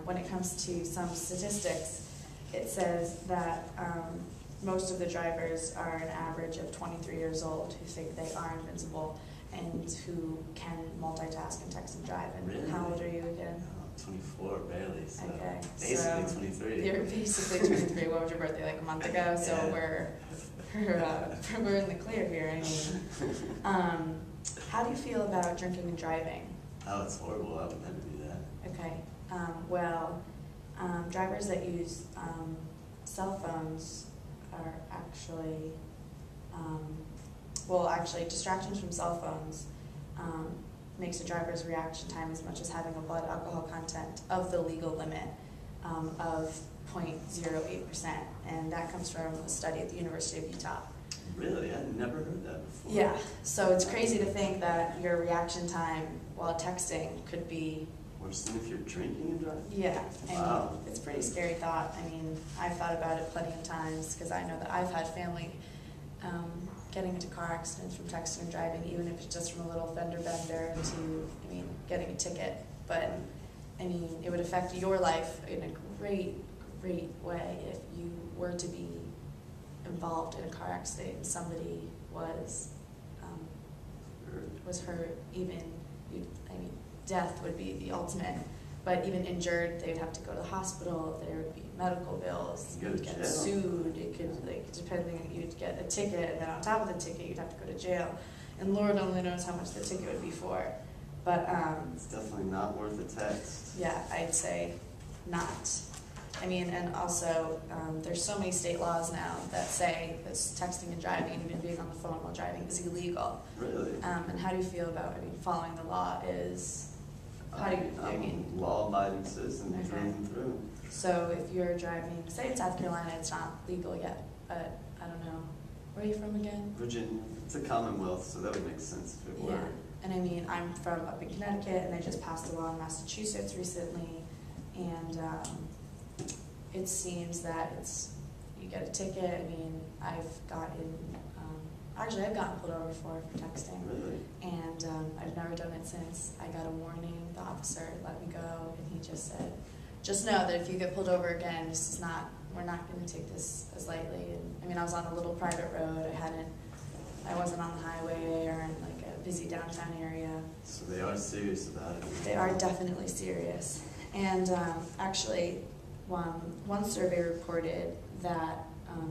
When it comes to some statistics, it says that most of the drivers are an average of 23 years old who think they are invincible and who can multitask and text and drive. And really? How old are you again? 24, barely. So okay. Basically so 23. You're basically 23. What was your birthday, like a month ago? So yeah. we're in the clear here. I mean, how do you feel about drinking and driving? Oh, it's horrible. I would never do that. Okay. Drivers that use cell phones are actually, distractions from cell phones makes a driver's reaction time as much as having a blood alcohol content of the legal limit of 0.08%, and that comes from a study at the University of Utah. Really? I'd never heard that before. Yeah, so it's crazy to think that your reaction time while texting could be worse than if you're drinking and driving? Yeah, and wow. It's a pretty scary thought. I mean, I've thought about it plenty of times because I know that I've had family getting into car accidents from texting and driving, even if it's just from a little fender bender to, getting a ticket. But, it would affect your life in a great, great way if you were to be involved in a car accident and somebody was hurt. Even, death would be the ultimate, but even injured, they'd have to go to the hospital, there would be medical bills, you'd get sued, it could, depending, you'd get a ticket, and then on top of the ticket, you'd have to go to jail, and Lord only knows how much the ticket would be for. But it's definitely not worth a text. Yeah, I'd say not. And also, there's so many state laws now that say that texting and driving, and even being on the phone while driving, is illegal. Really? And how do you feel about, following the law is, how do you, I'm a law-abiding citizen through and through. So if you're driving, say in South Carolina, it's not legal yet, but I don't know. Where are you from again? Virginia. It's a Commonwealth, so that would make sense if it were. Yeah, and I'm from up in Connecticut, and they just passed a law in Massachusetts recently, and it seems that you get a ticket. I've gotten pulled over for texting. Really? And I've never done it since. I got a warning, the officer let me go, and he just said, just know that if you get pulled over again, we're not going to take this as lightly. And I was on a little private road. I wasn't on the highway or in like a busy downtown area. So they are serious about it. They are definitely serious. And actually, one survey reported that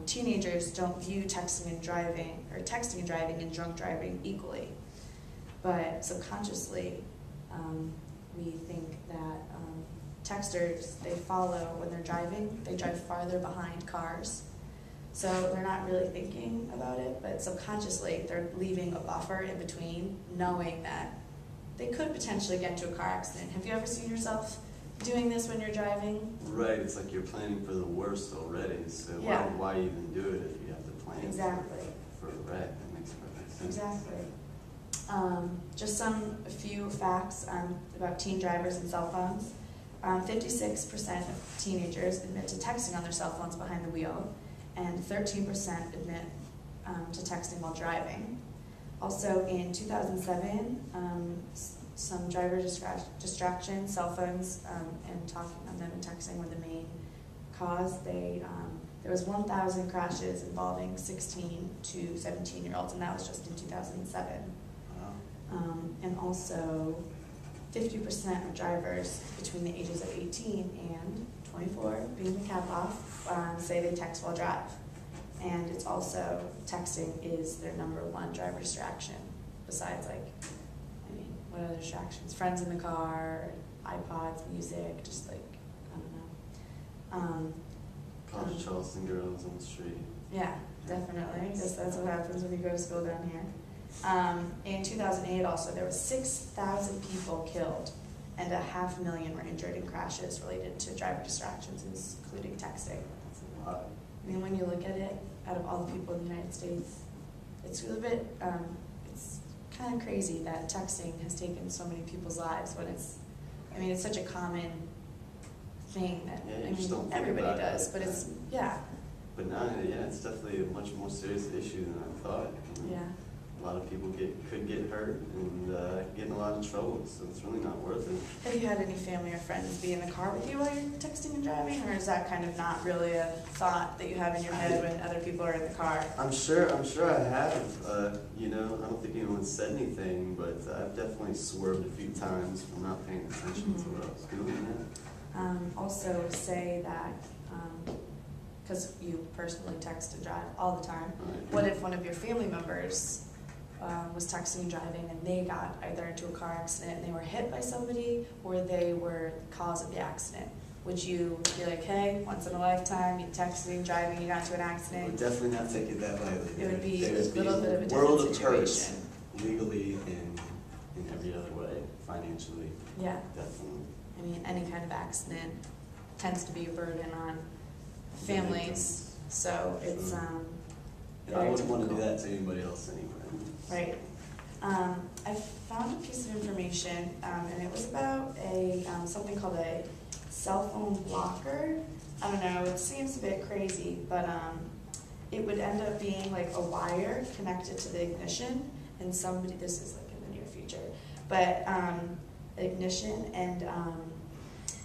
teenagers don't view texting and driving and drunk driving equally. But subconsciously, we think that texters, they follow when they're driving, they drive farther behind cars. So they're not really thinking about it, but subconsciously they're leaving a buffer in between, knowing that they could potentially get into a car accident. Have you ever seen yourself doing this when you're driving? Right, it's like you're planning for the worst already, so yeah. why even do it if you have to plan exactly. for a wreck? That makes perfect sense. Exactly. Just a few facts about teen drivers and cell phones. 56% of teenagers admit to texting on their cell phones behind the wheel, and 13% admit to texting while driving. Also, in 2007, some driver distraction, cell phones, and talking on them and texting were the main cause. There was 1,000 crashes involving 16 to 17-year-olds, and that was just in 2007. Wow. And also, 50% of drivers between the ages of 18 and 24, being the cap off, say they text while drive. And it's also, texting is their #1 driver distraction, besides what other distractions? Friends in the car, iPods, music, just I don't know. College Charleston girls on the street. Yeah, definitely. Because that's what happens when you go to school down here. In 2008 also, there was 6,000 people killed and 500,000 were injured in crashes related to driver distractions, including texting. That's a lot. When you look at it, out of all the people in the United States, it's a little bit, it's kind of crazy that texting has taken so many people's lives when it's such a common thing that, everybody does, but it's, yeah. But now, yeah, it's definitely a much more serious issue than I thought. Yeah. a lot of people could get hurt and get in a lot of trouble, so it's really not worth it. Have you had any family or friends be in the car with you while you're texting and driving, or is that kind of not really a thought that you have in your head when other people are in the car? I'm sure I have. You know, I don't think anyone said anything, but I've definitely swerved a few times from not paying attention to what I was doing. Also say that, because you personally text and drive all the time, Right. what if one of your family members was texting and driving and they got either into a car accident and they were hit by somebody, or they were the cause of the accident? Would you be like, hey, once in a lifetime, you texting, driving, you got into an I would accident? definitely not take it that lightly. It would be There a little bit of a world different of hurts, situation. legally and in every other way, financially, Yeah. definitely. I mean, any kind of accident tends to be a burden on families, so it's And I very wouldn't want to do difficult. that to anybody else anyway. Right. I found a piece of information, and it was about a something called a cell phone blocker. I don't know, it seems a bit crazy, but it would end up being like a wire connected to the ignition, and somebody, this is like in the near future, but ignition, and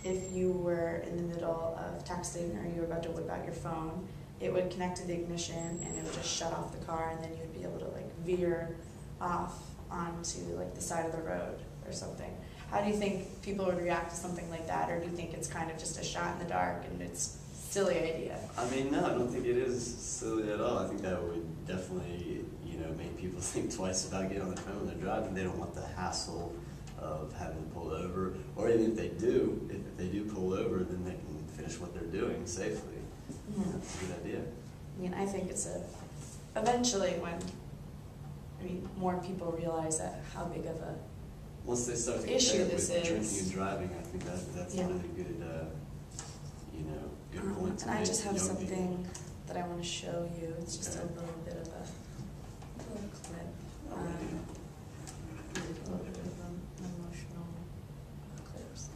if you were in the middle of texting or you were about to whip out your phone, it would connect to the ignition and it would just shut off the car, and then you'd be able to like veer off onto like the side of the road or something. How do you think people would react to something like that, or do you think it's kind of just a shot in the dark and it's a silly idea? I mean, no, I don't think it is silly at all. I think that would definitely, you know, make people think twice about getting on the phone when they're driving. They don't want the hassle of having to pull over, or even if they do pull over, then they can finish what they're doing safely. Mhm. That's a good idea. I mean, I think it's eventually when, more people realize that how big of a Once they start to issue compare it this with drinking is. and driving, I think that's Yeah. a really good, good point to and I make just have to young something people. that I want to show you. It's just Okay. a little bit of a little clip. Oh, A little bit of an emotional clips.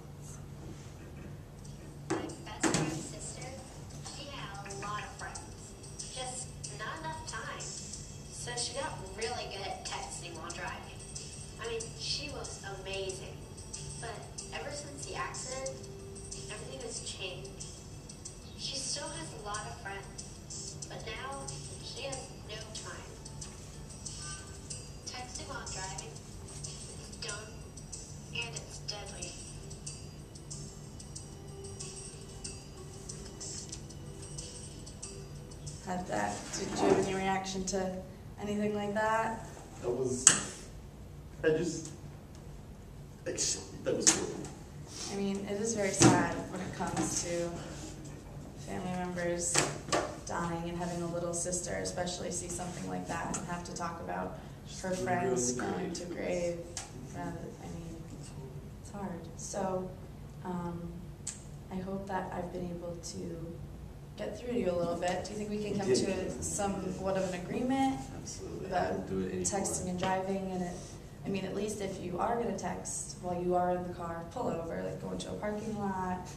My best friend's sister, she had a lot of friends, just not enough time. So she got really good at texting while driving. I mean, she was amazing. But ever since the accident, everything has changed. She still has a lot of friends, but now she has no time. Texting while driving is dumb and it's deadly. Had that. Did you have any reaction to anything like that? That was horrible. I mean, it is very sad when it comes to family members dying and having a little sister, especially see something like that and have to talk about her friends going to grave. Rather, I mean, it's hard. So, I hope that I've been able to get through to you a little bit. Do you think we can come to somewhat of an agreement Absolutely. I about won't do it anymore. texting and driving? And I mean, at least if you are going to text while you are in the car, pull over, like go into a parking lot,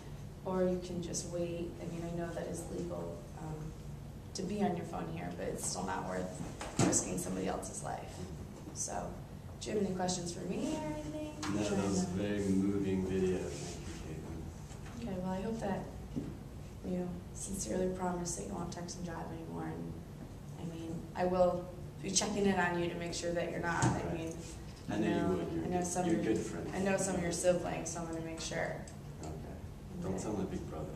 or you can just wait. I mean, I know that is legal to be on your phone here, but it's still not worth risking somebody else's life. So, do you have any questions for me or anything? No, that was a very moving video. Thank you, Caitlin. Okay, well, I hope that you sincerely promise that you won't text and drive anymore. And I mean, I will be checking in on you to make sure that you're not. I mean, I know you would. I know some You're of a your- good friend. I know some of your siblings, so I'm going to make sure. Okay. Don't tell my big brother.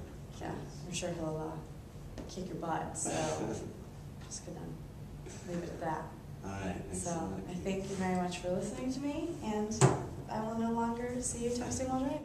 Yeah, I'm sure he'll kick your butt, so just gonna leave it at that. All right. Thanks So so much. I thank you very much for listening to me, and I will no longer see you texting while driving.